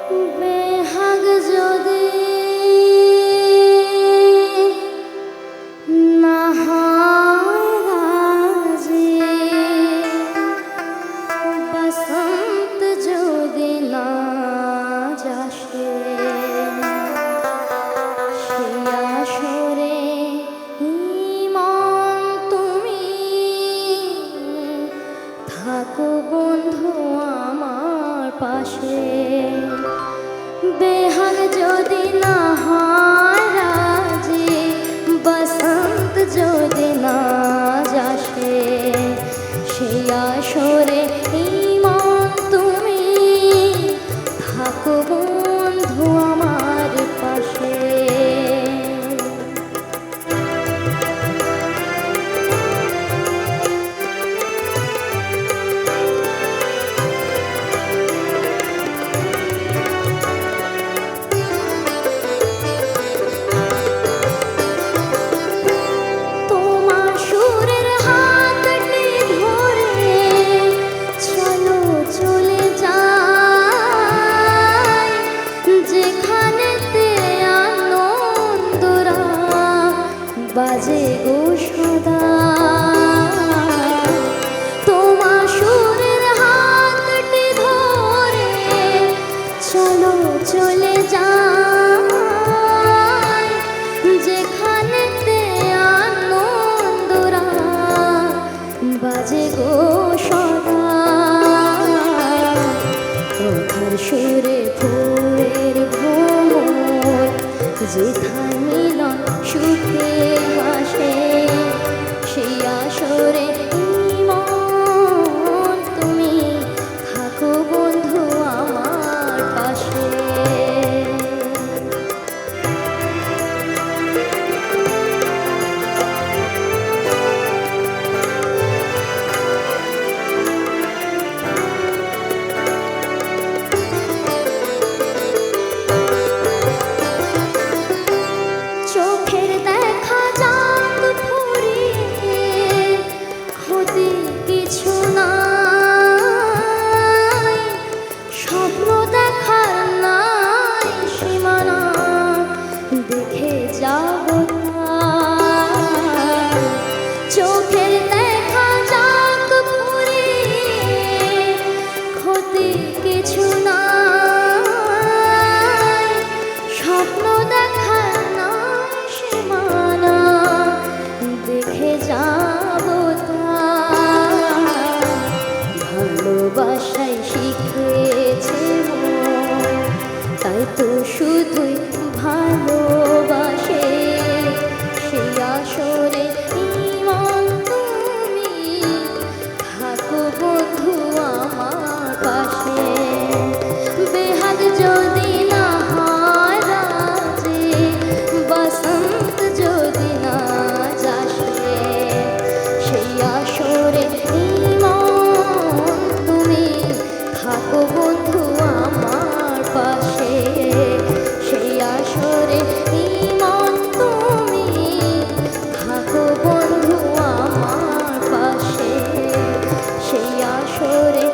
বেহাগ যদি না হয় রাজি, বসন্ত যদি না যাসে, সে আসরে মন তুমি থাকো বন্ধু আমার পাশে। বেহাগ যদি না হয় রাজি, বসন্ত যদি না যাসে, সে আসরে মন তুমি থাকো বন্ধু আমার পাশে। বাজে গো সদা তোমার সুরের হাতটি ধরে, চলো চলে যাই যেখানেতে আনন্দরা। বাজে গো সদা কথার সুরে ফুলের ভ্রমর, যেথায় মিলন সুখে হাসে, সেই আসরে মন তুমি থাকো বন্ধু আমার পাশে। চোখের দেখা চাঁদ ফুরিয়ে ক্ষতি কিছু নাই, স্বপ্ন দেখার নাই সীমানা, দেখে যাব তাই। চোখের দেখা চাঁদ ফুরিয়ে ক্ষতি কিছু নাই, স্বপ্ন দেখার দেখে যাব ভালোবাসায় শিখেছে তাই তো শুধুই ভালোবাসে। সেই আসরে মন তুমি থাকো বন্ধু আমার পাশে। বেহাগ যদি না হয় রাজি, বসন্ত যদি না যাসে, সেই আসরে মন তুমি থাকো বন্ধু আমার পাশে। সেই আসরে মন তুমি থাকো বন্ধু আমার পাশে। সেই আসরে